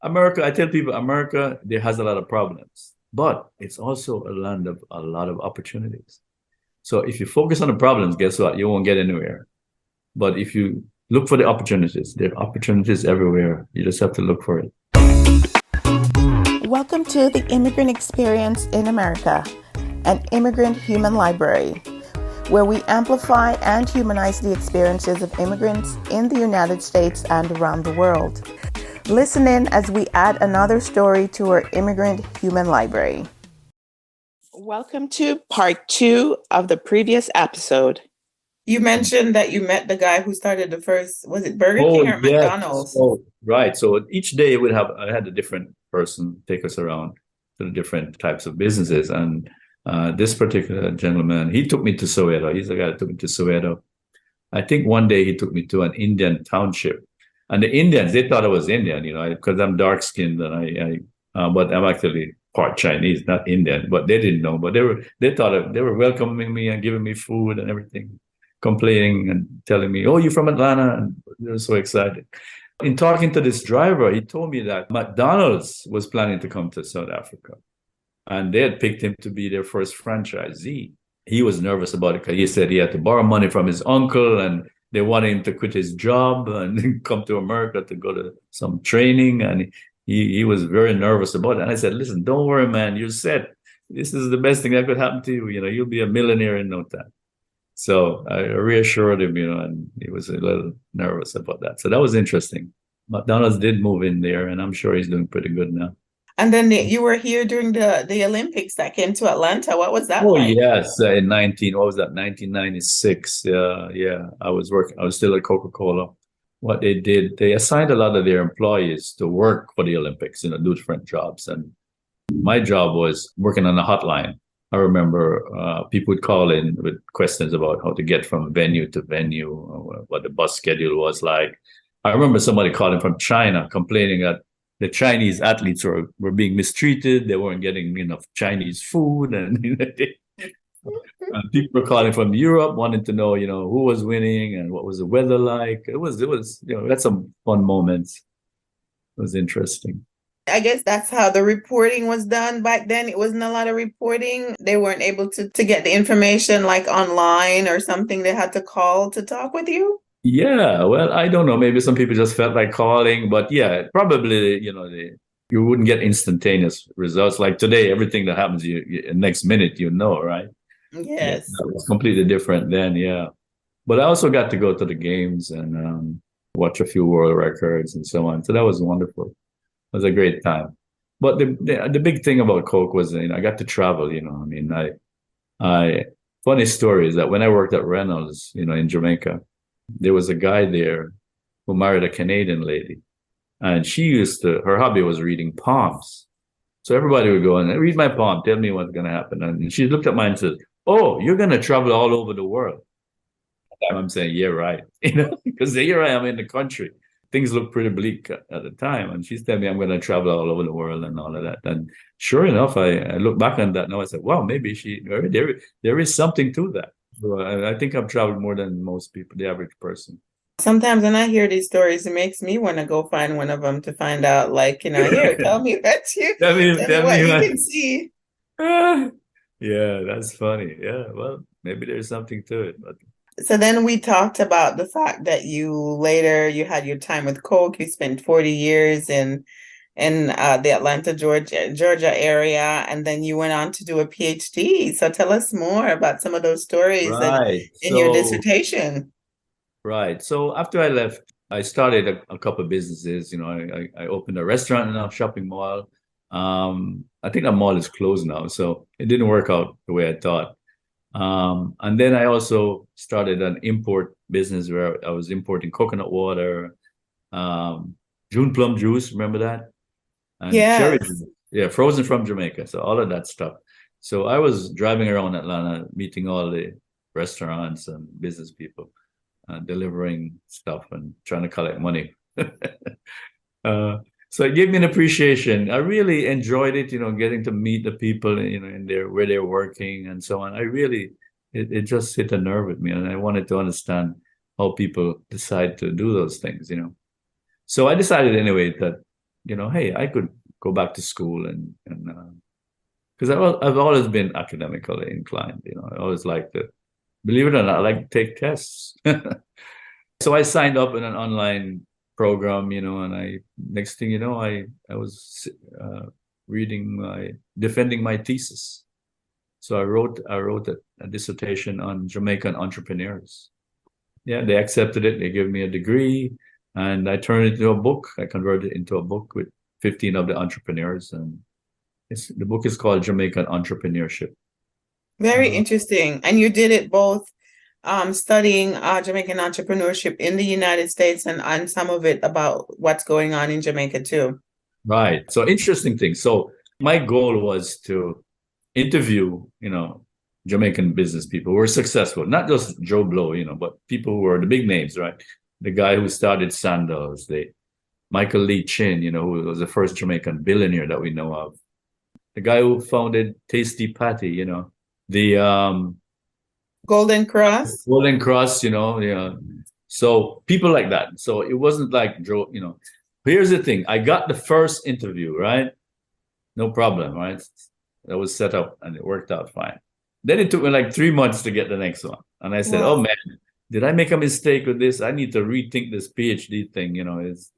America, I tell people, America, there has a lot of problems, but it's also a land of a lot of opportunities. So if you focus on the problems, guess what? You won't get anywhere. But if you look for the opportunities, there are opportunities everywhere. You just have to look for it. Welcome to the Immigrant Experience in America, an immigrant human library, where we amplify and humanize the experiences of immigrants in the United States and around the world. Listen in as we add another story to our immigrant human library. Welcome to part 2 of the previous episode. You mentioned that you met the guy who started the first, was it Burger King or Yes. McDonald's? Oh, right. So each day I had a different person take us around to the different types of businesses. And this particular gentleman, he took me to Soweto. He's the guy that took me to Soweto. I think one day he took me to an Indian township. And the Indians, they thought I was Indian, because I'm dark skinned and but I'm actually part Chinese, not Indian. But they didn't know. But they were welcoming me and giving me food and everything, complaining and telling me, "Oh, you're from Atlanta," and they were so excited. In talking to this driver, he told me that McDonald's was planning to come to South Africa, and they had picked him to be their first franchisee. He was nervous about it because he said he had to borrow money from his uncle, and they wanted him to quit his job and come to America to go to some training, and he was very nervous about it. And I said, "Listen, don't worry, man. You're set. This is the best thing that could happen to you. You'll be a millionaire in no time." So I reassured him, and he was a little nervous about that. So that was interesting. McDonald's did move in there, and I'm sure he's doing pretty good now. And then you were here during the Olympics that came to Atlanta. What was that Oh, like? yes, what was that, 1996? Yeah, I was still at Coca Cola. What they did, they assigned a lot of their employees to work for the Olympics, do different jobs. And my job was working on a hotline. I remember people would call in with questions about how to get from venue to venue, what the bus schedule was like. I remember somebody calling from China complaining that the Chinese athletes were being mistreated. They weren't getting enough Chinese food. And people were calling from Europe wanting to know, who was winning and what was the weather like. It was, that's some fun moments. It was interesting. I guess that's how the reporting was done back then. It wasn't a lot of reporting. They weren't able to get the information like online or something. They had to call to talk with you. Yeah, well, I don't know. Maybe some people just felt like calling, but yeah, probably, you wouldn't get instantaneous results. Like today, everything that happens, next minute, right? Yes. That was completely different then, yeah. But I also got to go to the games and watch a few world records and so on. So that was wonderful. It was a great time. But the big thing about Coke was, I got to travel. I funny story is that when I worked at Reynolds, in Jamaica, there was a guy there who married a Canadian lady, and her hobby was reading palms. So everybody would go and read my palm, tell me what's going to happen. And she looked at mine and said, "Oh, you're going to travel all over the world." I'm saying, "Yeah, right." Because here I am in the country. Things look pretty bleak at the time. And she's telling me I'm going to travel all over the world and all of that. And sure enough, I look back on that now. I said, wow, maybe there is something to that. So I think I've traveled more than most people, the average person. Sometimes when I hear these stories, it makes me want to go find one of them to find out, like, here, tell me what you Tell me what you what. can see. Yeah, that's funny. Yeah, well, maybe there's something to it. But So then we talked about the fact that you had your time with Coke. You spent 40 years in the Atlanta, Georgia area, and then you went on to do a PhD. So tell us more about some of those stories right. in your dissertation. Right. So after I left, I started a couple of businesses. I opened a restaurant in a shopping mall. I think that mall is closed now, so it didn't work out the way I thought. And then I also started an import business where I was importing coconut water, June plum juice, remember that? And cherry juice. Yeah, frozen from Jamaica. So all of that stuff. So I was driving around Atlanta, meeting all the restaurants and business people, delivering stuff and trying to collect money. So it gave me an appreciation. I really enjoyed it, getting to meet the people, where they're working and so on. It just hit a nerve with me, and I wanted to understand how people decide to do those things. So I decided anyway that hey, I could go back to school and because I've always been academically inclined. I always like to, believe it or not, I like to take tests. So I signed up in an online program, and next thing you know, I was defending my thesis. So I wrote a dissertation on Jamaican entrepreneurs. Yeah, they accepted it. They gave me a degree, and I turned it into a book. I converted it into a book with 15 of the entrepreneurs, and the book is called Jamaican Entrepreneurship. Very interesting. And you did it both studying Jamaican entrepreneurship in the United States and some of it about what's going on in Jamaica too. Right. So interesting thing. So my goal was to interview, Jamaican business people who were successful, not just Joe Blow, but people who were the big names, right? The guy who started Sandals, Michael Lee Chin, who was the first Jamaican billionaire that we know of. The guy who founded Tasty Patty, the Golden Cross. Golden Cross, yeah. So people like that. So it wasn't like Joe, Here's the thing. I got the first interview, right? No problem, right? That was set up and it worked out fine. Then it took me like 3 months to get the next one. And I said, Wow. oh man, did I make a mistake with this? I need to rethink this PhD thing,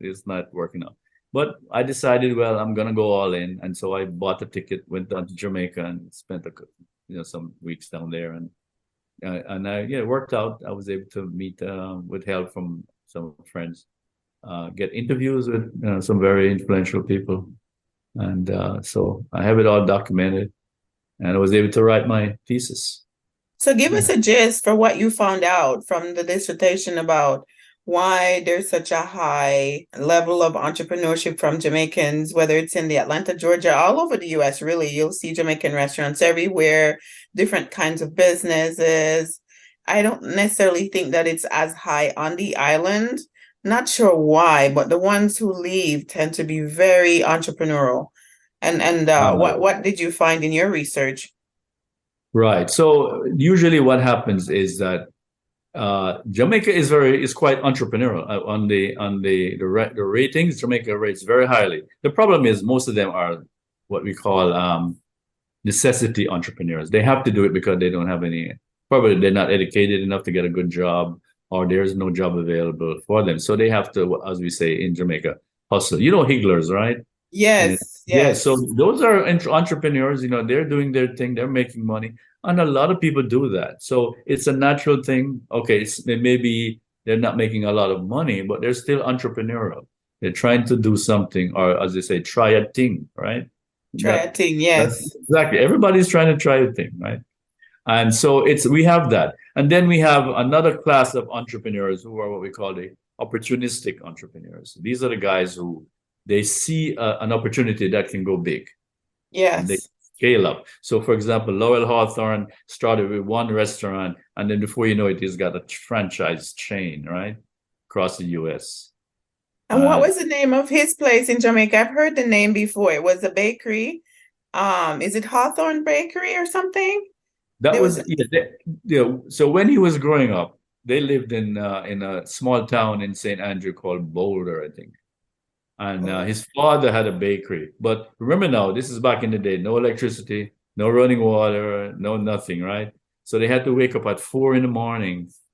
it's not working out. But I decided, well, I'm gonna go all in. And so I bought a ticket, went down to Jamaica and spent some weeks down there, and it worked out. I was able to meet with help from some friends, get interviews with some very influential people, and so I have it all documented, and I was able to write my thesis. So give us a gist for what you found out from the dissertation about why there's such a high level of entrepreneurship from Jamaicans, whether it's in the Atlanta, Georgia, all over the US, really. You'll see Jamaican restaurants everywhere, different kinds of businesses. I don't necessarily think that it's as high on the island. Not sure why, but the ones who leave tend to be very entrepreneurial. And what did you find in your research? Right. So usually what happens is that Jamaica is quite entrepreneurial on the ratings. Jamaica rates very highly. The problem is most of them are what we call necessity entrepreneurs. They have to do it because they don't have probably they're not educated enough to get a good job, or there's no job available for them. So they have to, as we say in Jamaica, hustle. Higglers, right? Yes. Yeah. So those are entrepreneurs. They're doing their thing. They're making money. And a lot of people do that. So it's a natural thing. Okay, maybe they're not making a lot of money, but they're still entrepreneurial. They're trying to do something, or as they say, try a thing, right? Try a thing, yes. Exactly. Everybody's trying to try a thing, right? And so we have that. And then we have another class of entrepreneurs who are what we call the opportunistic entrepreneurs. These are the guys who they see an opportunity that can go big. Yes. And they scale up. So, for example, Lowell Hawthorne started with one restaurant, and then before you know it, he's got a franchise chain, right, across the U.S. And what was the name of his place in Jamaica? I've heard the name before. It was a bakery. Is it Hawthorne Bakery or something? So when he was growing up, they lived in a small town in St. Andrew called Boulder, I think. And his father had a bakery. But remember now, this is back in the day, no electricity, no running water, no nothing, right? So they had to wake up at 4 a.m.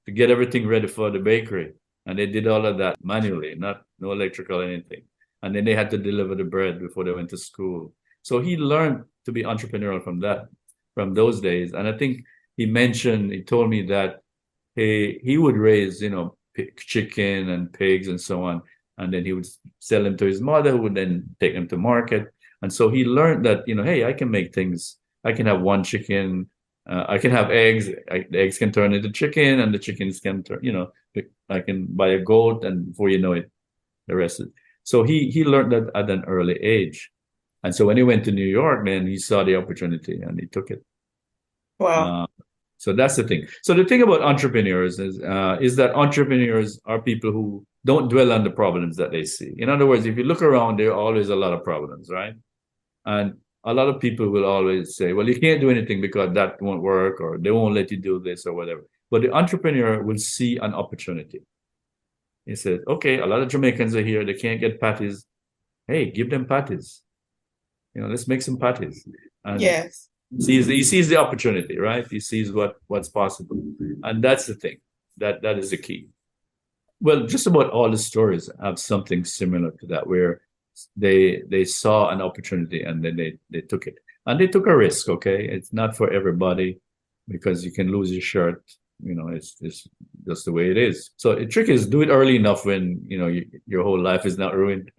to get everything ready for the bakery. And they did all of that manually, no electrical anything. And then they had to deliver the bread before they went to school. So he learned to be entrepreneurial from those days. And I think he told me that he would raise, chicken and pigs and so on. And then he would sell them to his mother, who would then take them to market. And so he learned that, hey, I can make things. I can have one chicken. I can have eggs. The eggs can turn into chicken, and the chickens can turn, I can buy a goat, and before you know it, the rest is. So he learned that at an early age. And so when he went to New York, then he saw the opportunity and he took it. Wow. So that's the thing. So the thing about entrepreneurs is that entrepreneurs are people who don't dwell on the problems that they see. In other words, if you look around, there are always a lot of problems, right? And a lot of people will always say, well, you can't do anything because that won't work, or they won't let you do this or whatever. But the entrepreneur will see an opportunity. He says, okay, a lot of Jamaicans are here. They can't get patties. hey, give them patties. Let's make some patties. And Yes. he sees the opportunity, right? He sees what's possible. And that's the thing. That is the key. Well, just about all the stories have something similar to that, where they saw an opportunity and then they took it. And they took a risk, okay? It's not for everybody, because you can lose your shirt. It's just the way it is. So the trick is, do it early enough when your whole life is not ruined.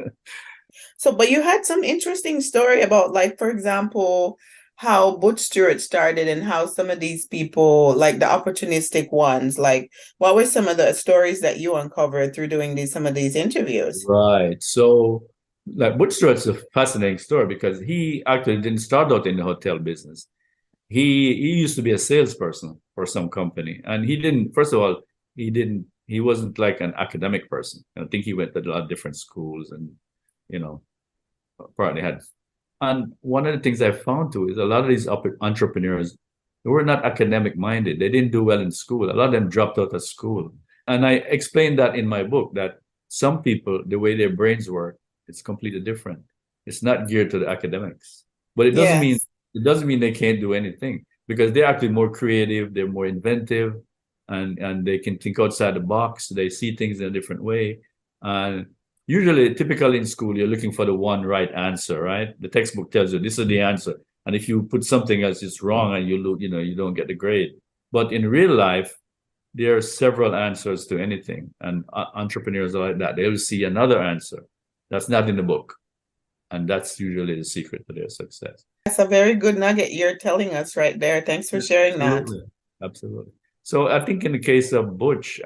So, but you had some interesting story about, like, for example, how Butch Stewart started and how some of these people, like the opportunistic ones, like what were some of the stories that you uncovered through doing some of these interviews? Right. So, like, Butch Stewart's a fascinating story, because he actually didn't start out in the hotel business. He used to be a salesperson for some company, and he wasn't like an academic person. I think he went to a lot of different schools, and you know probably had. And one of the things I found too is a lot of these entrepreneurs, they were not academic minded. They didn't do well in school. A lot of them dropped out of school. And I explained that in my book, that some people, the way their brains work, it's completely different. It's not geared to the academics. But Yes. it doesn't mean they can't do anything, because they're actually more creative, they're more inventive, and they can think outside the box. They see things in a different way. And typically in school, you're looking for the one right answer, right? The textbook tells you this is the answer. And if you put something else, it's wrong, and you don't get the grade. But in real life, there are several answers to anything. And entrepreneurs are like that. They will see another answer that's not in the book. And that's usually the secret to their success. That's a very good nugget you're telling us right there. Thanks for sharing that. Absolutely. Absolutely. So I think in the case of Butch,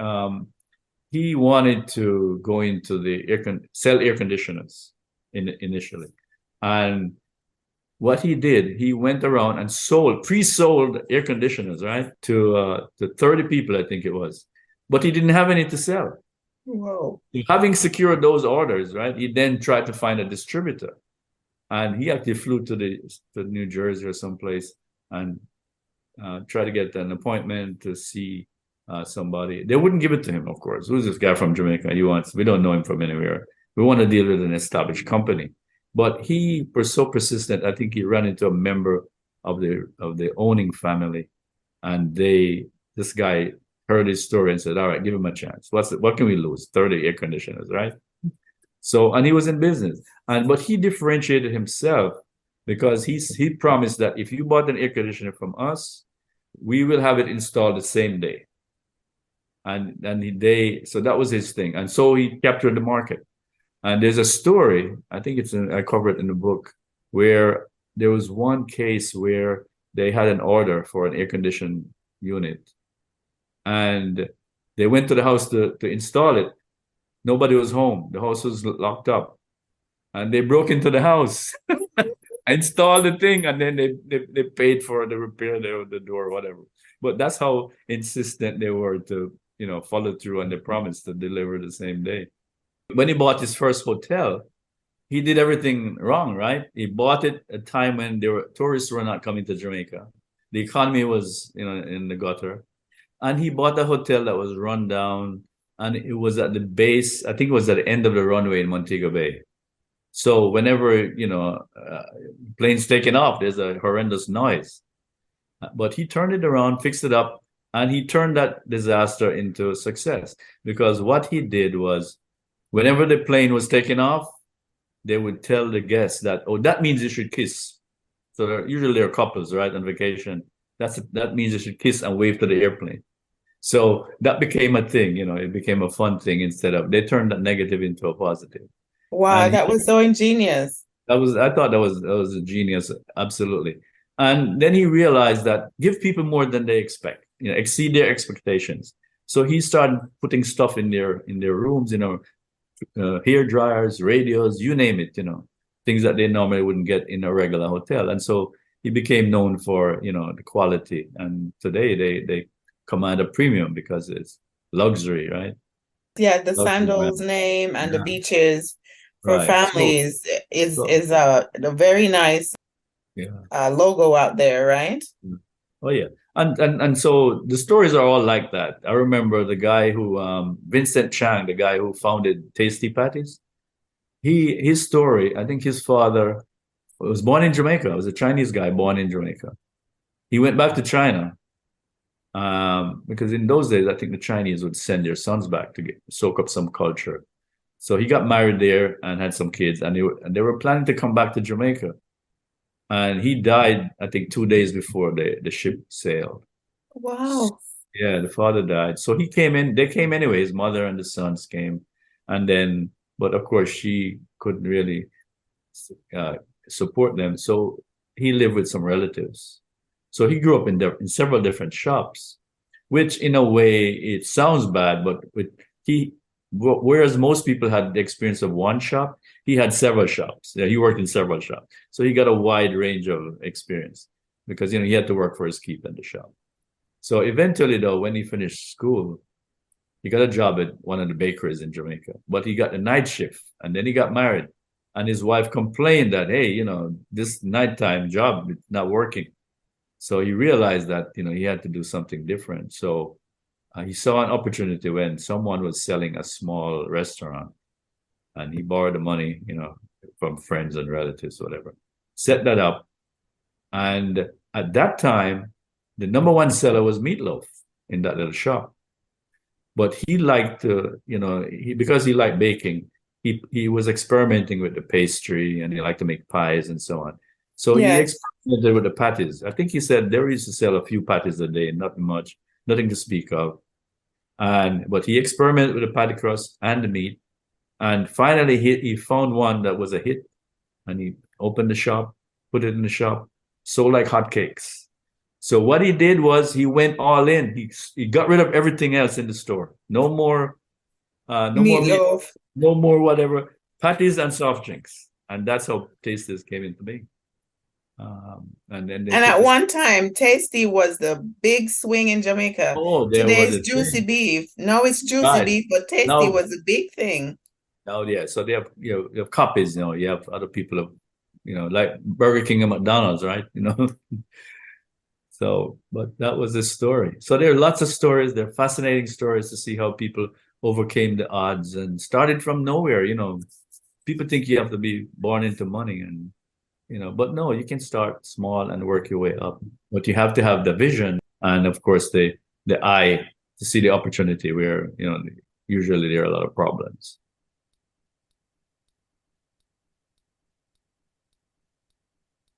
he wanted to go into sell air conditioners initially. And what he did, he went around and pre-sold air conditioners, right? To 30 people, I think it was. But he didn't have any to sell. Whoa. Having secured those orders, right? He then tried to find a distributor. And he actually flew to New Jersey or someplace and tried to get an appointment to see somebody. They wouldn't give it to him, of course. Who's this guy from Jamaica? We don't know him from anywhere. We want to deal with an established company. But he was so persistent. I think he ran into a member of the owning family, and this guy heard his story and said, "All right, give him a chance. What can we lose? 30 air conditioners, right?" So, and he was in business, but he differentiated himself because he promised that if you bought an air conditioner from us, we will have it installed the same day. So that was his thing, and so he captured the market. And there's a story, I think I cover it in the book, where there was one case where they had an order for an air conditioned unit, and they went to the house to install it. Nobody was home. The house was locked up, and they broke into the house, installed the thing, and then they paid for the repair of the door, whatever. But that's how insistent they were to follow through on the promise to deliver the same day. When he bought his first hotel, he did everything wrong, right? He bought it at a time when tourists were not coming to Jamaica. The economy was, in the gutter. And he bought a hotel that was run down, and it was at the base, I think it was at the end of the runway in Montego Bay. So whenever, planes taking off, there's a horrendous noise. But he turned it around, fixed it up, and he turned that disaster into a success. Because what he did was, whenever the plane was taking off, they would tell the guests that, oh, that means you should kiss. So usually they're couples, right, on vacation. That means you should kiss and wave to the airplane. So that became a thing, it became a fun thing they turned that negative into a positive. Wow, that was so ingenious. I thought that was a genius, absolutely. And then he realized that give people more than they expect, exceed their expectations. So he started putting stuff in their rooms, hair dryers, radios, you name it, things that they normally wouldn't get in a regular hotel. And so he became known for, the quality. And today they command a premium because it's luxury, right? Yeah, the Sandals name and the beaches for families is a very nice logo out there, right? Oh yeah. And so the stories are all like that. I remember the guy who Vincent Chang, the guy who founded Tasty Patties. his story, I think his father was born in Jamaica. It was a Chinese guy born in Jamaica. He went back to China because in those days, I think the Chinese would send their sons back to soak up some culture. So he got married there and had some kids, and they were planning to come back to Jamaica. And he died, I think, 2 days before the ship sailed. Wow. Yeah, the father died. So he came in, they came anyway, his mother and the sons came. And then, but of course, she couldn't really support them. So he lived with some relatives. So he grew up in several different shops, which in a way it sounds bad, but whereas most people had the experience of one shop, he had several shops. Yeah, he worked in several shops. So he got a wide range of experience because he had to work for his keep in the shop. So eventually, though, when he finished school, he got a job at one of the bakeries in Jamaica, but he got a night shift, and then he got married. And his wife complained that, hey, this nighttime job is not working. So he realized that, he had to do something different. So he saw an opportunity when someone was selling a small restaurant, and he borrowed the money, from friends and relatives, whatever, set that up. And at that time, the number one seller was meatloaf in that little shop. But he liked to, because he liked baking, he was experimenting with the pastry, and he liked to make pies and so on. So he experimented with the patties. I think he said they used to sell a few patties a day, not much, nothing to speak of. But he experimented with the patty crust and the meat. And finally, he found one that was a hit. And he opened the shop, put it in the shop, sold like hotcakes. So what he did was he went all in. He got rid of everything else in the store. No more meatloaf. No more whatever, patties and soft drinks. And that's how Tasties came into being. And at one time, Tasty was the big swing in Jamaica. Oh, today's juicy beef. Now it's juicy beef, but Tasty was a big thing. Oh yeah, so they have you have copies. You have other people like Burger King and McDonald's, right? So, but that was the story. So there are lots of stories. They're fascinating stories to see how people overcame the odds and started from nowhere. People think you have to be born into money, and but no, you can start small and work your way up. But you have to have the vision and, of course, the eye to see the opportunity where usually there are a lot of problems.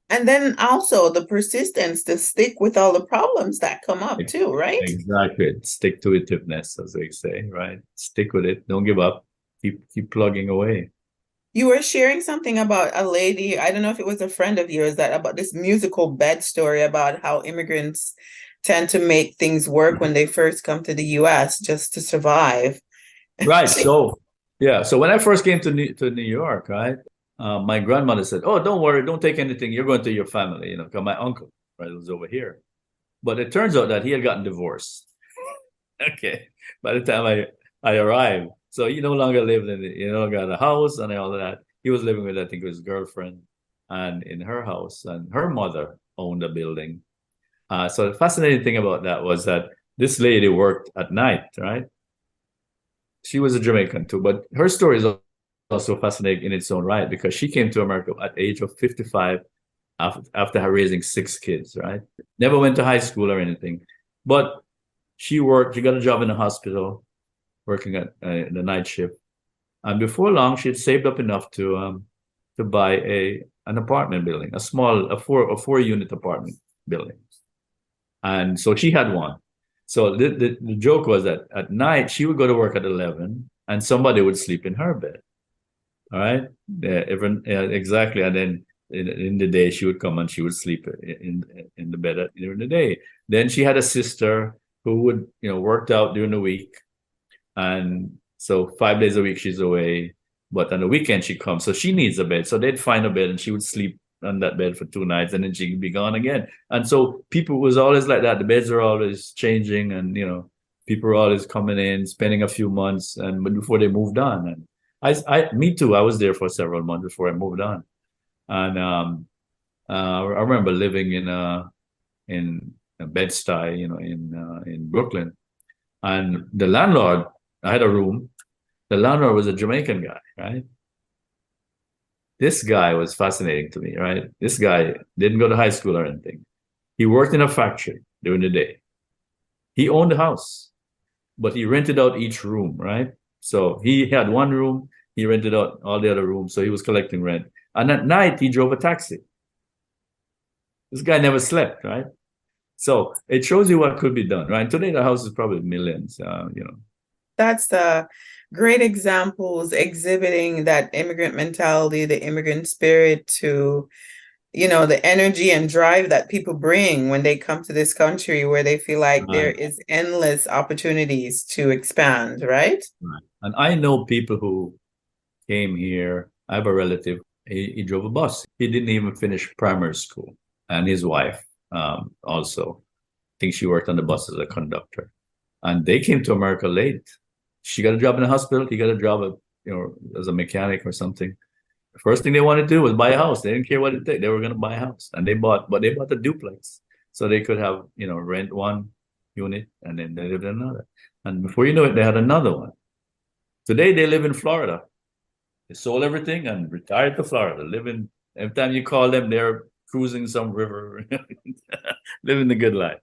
And then also the persistence to stick with all the problems that come up too, right? Exactly. Stick-to-itiveness, as they say, right? Stick with it. Don't give up. Keep plugging away. You were sharing something about a lady, I don't know if it was a friend of yours, about this musical bed story about how immigrants tend to make things work when they first come to the US just to survive. Right. So, yeah. So when I first came to New York, right? My grandmother said, "Oh, don't worry, don't take anything. You're going to your family, because my uncle, right, was over here." But it turns out that he had gotten divorced. Okay, by the time I arrived, so he no longer lived he no longer had a house and all of that. He was living with, I think, his girlfriend, and in her house, and her mother owned a building. So the fascinating thing about that was that this lady worked at night, right? She was a Jamaican too, but her story is also fascinating in its own right, because she came to America at the age of 55 after her raising 6 kids, right? Never went to high school or anything, but she got a job in a hospital working at the night shift, and before long she had saved up enough to buy an apartment building, a four unit apartment building. And so she had one. So the joke was that at night she would go to work at 11 and somebody would sleep in her bed. All right. Exactly. And then in the day she would come and she would sleep in the bed during the day. Then she had a sister who would, worked out during the week. And so 5 days a week she's away, but on the weekend she comes. So she needs a bed. So they'd find a bed and she would sleep on that bed for 2 nights and then she'd be gone again. And so people was always like that. The beds are always changing and, people are always coming in, spending a few months and before they moved on. And me too. I was there for several months before I moved on, and I remember living in Bed-Stuy, in Brooklyn, and the landlord. I had a room. The landlord was a Jamaican guy, right? This guy was fascinating to me, right? This guy didn't go to high school or anything. He worked in a factory during the day. He owned a house, but he rented out each room, right? So he had one room, he rented out all the other rooms, so he was collecting rent. And at night, he drove a taxi. This guy never slept, right? So it shows you what could be done, right? Today, the house is probably millions, That's great examples exhibiting that immigrant mentality, the immigrant spirit to, the energy and drive that people bring when they come to this country where they feel like there is endless opportunities to expand, right? Right. And I know people who came here. I have a relative, he drove a bus. He didn't even finish primary school. And his wife also, I think she worked on the bus as a conductor. And they came to America late. She got a job in the hospital. He got a job as a mechanic or something. The first thing they wanted to do was buy a house. They didn't care what it took. They were going to buy a house. And they bought a duplex. So they could have, rent one unit and then they lived in another. And before you know it, they had another one. Today they live in Florida. They sold everything and retired to Florida. Every time you call them, they're cruising some river, living the good life.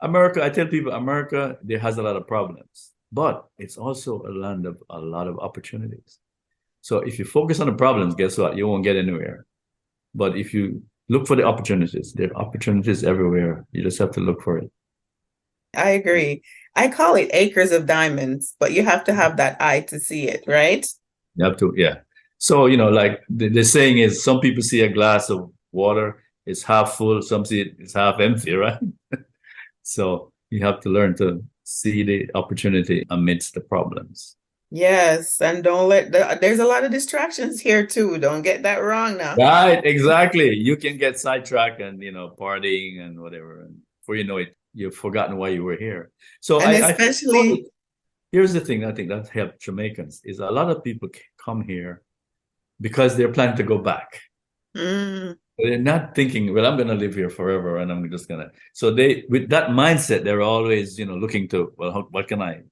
America, I tell people, America, there has a lot of problems, but it's also a land of a lot of opportunities. So if you focus on the problems, guess what? You won't get anywhere. But if you look for the opportunities, there are opportunities everywhere. You just have to look for it. I agree. I call it acres of diamonds, but you have to have that eye to see it, right? You have to, yeah. So, like the saying is, some people see a glass of water, it's half full, some see it's half empty, right? So you have to learn to see the opportunity amidst the problems. Yes, and don't there's a lot of distractions here too. Don't get that wrong now. Right, exactly. You can get sidetracked and, partying and whatever. And before you know it, you've forgotten why you were here. So here's the thing I think that helped Jamaicans is a lot of people come here because they're planning to go back. They're not thinking, well, I'm going to live here forever and I'm just going to. So with that mindset, they're always, looking to, well, what can I,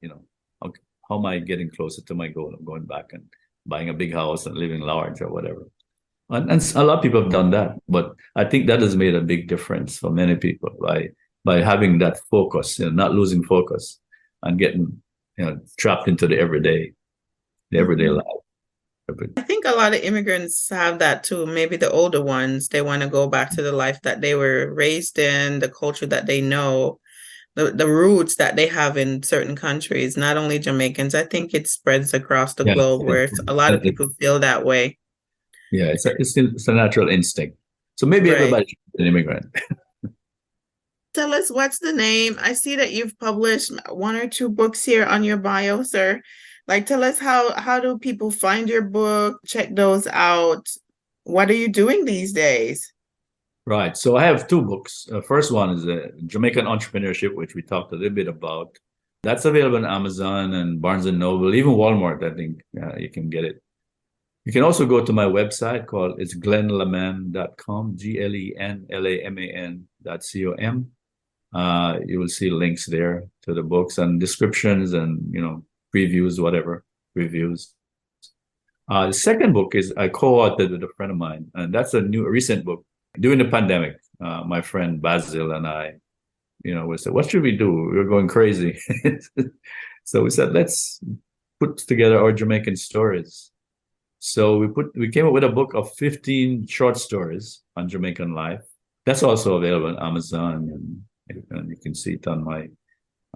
how am I getting closer to my goal of going back and buying a big house and living large or whatever. And a lot of people have done that. But I think that has made a big difference for many people by having that focus, not losing focus and getting, trapped into the everyday life. I think a lot of immigrants have that too. Maybe the older ones, they want to go back to the life that they were raised in, the culture that they know, the roots that they have in certain countries, not only Jamaicans. I think it spreads across the globe where a lot of people feel that way. Yeah, it's a natural instinct. So maybe everybody's an immigrant. Tell us, what's the name? I see that you've published 1 or 2 books here on your bio, sir. Tell us how do people find your book, check those out? What are you doing these days? Right. So I have 2 books. First one is Jamaican Entrepreneurship, which we talked a little bit about. That's available on Amazon and Barnes & Noble, even Walmart, I think you can get it. You can also go to my website it's glenlaman.com, GLENLAMAN.com. You will see links there to the books and descriptions and, previews, whatever, reviews. The second book is I co-authored with a friend of mine, and that's a recent book. During the pandemic, my friend Basil and I, we said, what should we do? We were going crazy. So we said, let's put together our Jamaican stories. So we came up with a book of 15 short stories on Jamaican life. That's also available on Amazon, and you can see it on my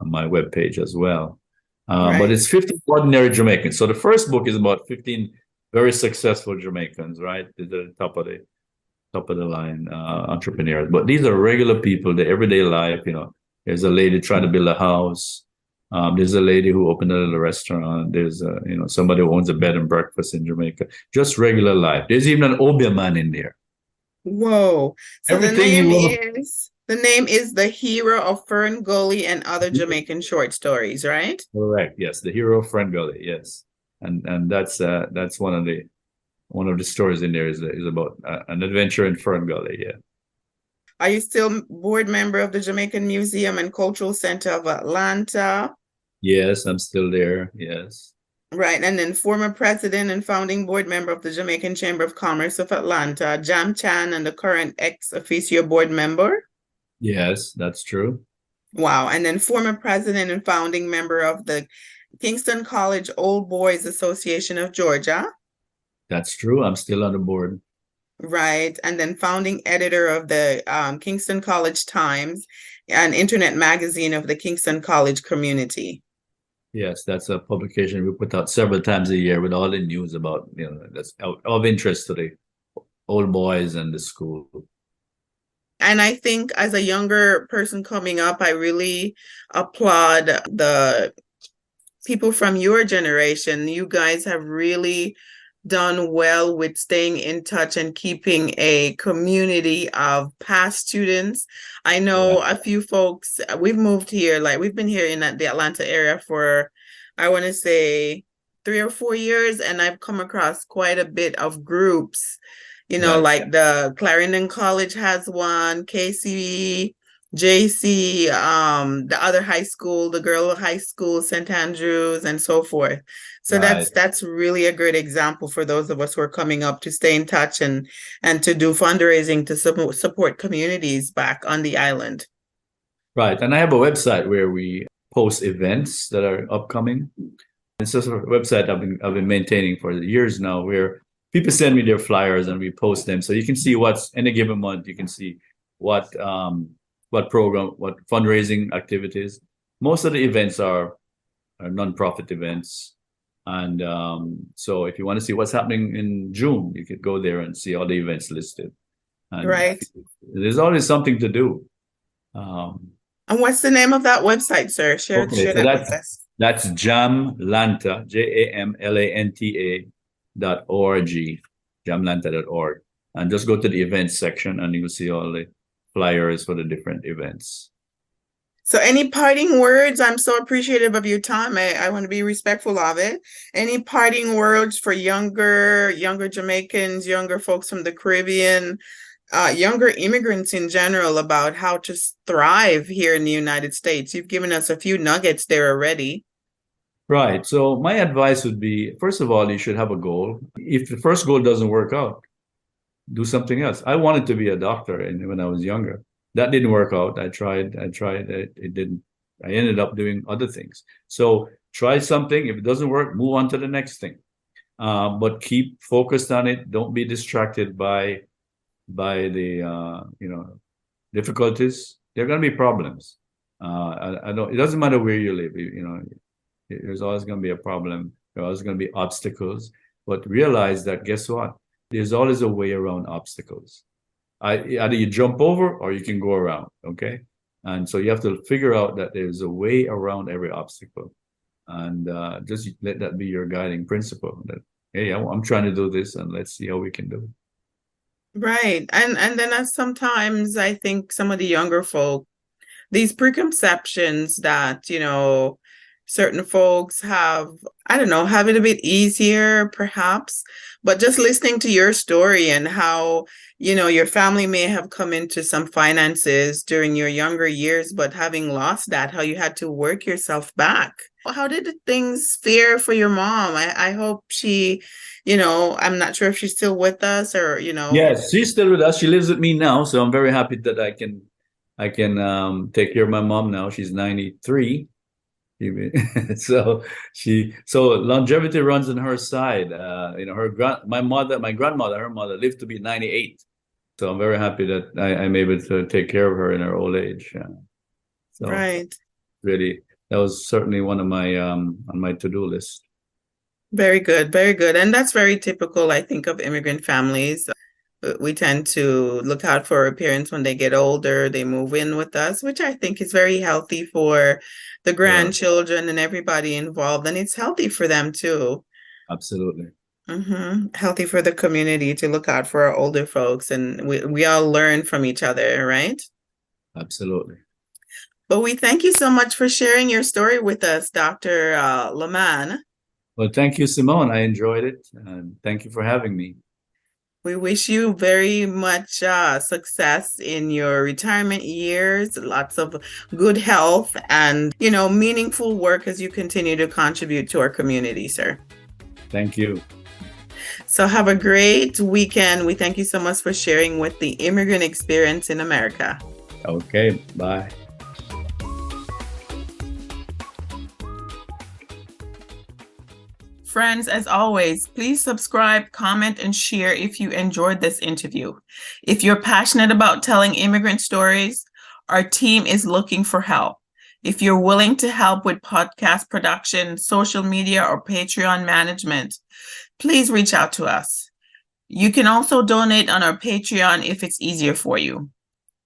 webpage as well. But it's 15 ordinary Jamaicans. So the first book is about 15 very successful Jamaicans, right? They're the top of the line entrepreneurs. But these are regular people, the everyday life. There's a lady trying to build a house. There's a lady who opened a little restaurant. There's somebody who owns a bed and breakfast in Jamaica. Just regular life. There's even an Obia man in there. Whoa! So the name is The Hero of Fern Gully and Other Jamaican Short Stories, right? Correct. Yes, The Hero of Fern Gully. Yes, and that's one of the stories in there is about an adventure in Fern Gully. Yeah. Are you still board member of the Jamaican Museum and Cultural Center of Atlanta? Yes, I'm still there. Yes. Right. And then former president and founding board member of the Jamaican Chamber of Commerce of Atlanta, Jam Chan, and the current ex officio board member. Yes, that's true. Wow. And then former president and founding member of the Kingston College Old Boys Association of Georgia. That's true. I'm still on the board. Right. And then founding editor of the Kingston College Times, an internet magazine of the Kingston College community. Yes, that's a publication we put out several times a year with all the news about, that's of interest to the old boys and the school. And I think as a younger person coming up, I really applaud the people from your generation. You guys have really done well with staying in touch and keeping a community of past students. I know a few folks, we've moved here, like we've been here in the Atlanta area for, I want to say 3 or 4 years, and I've come across quite a bit of groups, like the Clarendon College has one, KC, JC, the other high school, the girl high school, St. Andrews, and so forth. So that's really a great example for those of us who are coming up to stay in touch and to do fundraising to support communities back on the island. Right. And I have a website where we post events that are upcoming. It's just a website I've been maintaining for years now, where people send me their flyers and we post them. So you can see what's in a given month. You can see what program, what fundraising activities. Most of the events are nonprofit events. And so if you want to see what's happening in June, you could go there and see all the events listed. And right. There's always something to do. And what's the name of that website, sir? Share that with us. That's Jamlanta, JAMLANTA.org, jamlanta.org. And just go to the events section and you'll see all the flyers for the different events. So any parting words? I'm so appreciative of your time. I want to be respectful of it. Any parting words for younger Jamaicans, younger folks from the Caribbean, younger immigrants in general about how to thrive here in the United States? You've given us a few nuggets there already. Right. So my advice would be, first of all, you should have a goal. If the first goal doesn't work out, do something else. I wanted to be a doctor when I was younger. That didn't work out. I tried. It didn't. I ended up doing other things. So try something. If it doesn't work, move on to the next thing. But keep focused on it. Don't be distracted by the difficulties. There are going to be problems. I don't. It doesn't matter where you live. There's always going to be a problem. There's always going to be obstacles. But realize that, guess what? There's always a way around obstacles. Either you jump over or you can go around, okay? And so you have to figure out that there's a way around every obstacle. And just let that be your guiding principle. That, hey, I'm trying to do this, and let's see how we can do it. Right. And then sometimes I think some of the younger folk, these preconceptions that, certain folks have it a bit easier perhaps, but just listening to your story and how, your family may have come into some finances during your younger years, but having lost that, how you had to work yourself back. How did things fare for your mom? I hope she, I'm not sure if she's still with us or, Yes, she's still with us. She lives with me now. So I'm very happy that I can take care of my mom now. She's 93. So longevity runs on her side. My grandmother, her mother lived to be 98. So I'm very happy that I'm able to take care of her in her old age. So right. Really, that was certainly one of my on my to-do list. Very good, very good. And that's very typical, I think, of immigrant families. We tend to look out for our parents when they get older, they move in with us, which I think is very healthy for the grandchildren and everybody involved. And it's healthy for them too. Absolutely. Healthy for the community to look out for our older folks. And we all learn from each other, right? Absolutely. But we thank you so much for sharing your story with us, Dr. Laman. Well, thank you, Simone. I enjoyed it. And thank you for having me. We wish you very much success in your retirement years, lots of good health and, meaningful work as you continue to contribute to our community, sir. Thank you. So have a great weekend. We thank you so much for sharing with the immigrant experience in America. Okay, bye. Friends, as always, please subscribe, comment, and share if you enjoyed this interview. If you're passionate about telling immigrant stories, our team is looking for help. If you're willing to help with podcast production, social media, or Patreon management, please reach out to us. You can also donate on our Patreon if it's easier for you.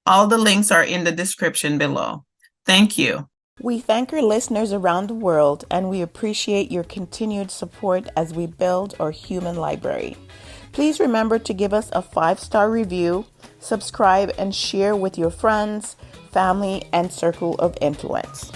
All the links are in the description below. Thank you. We thank our listeners around the world, and we appreciate your continued support as we build our human library. Please remember to give us a 5-star review, subscribe, and share with your friends, family, and circle of influence.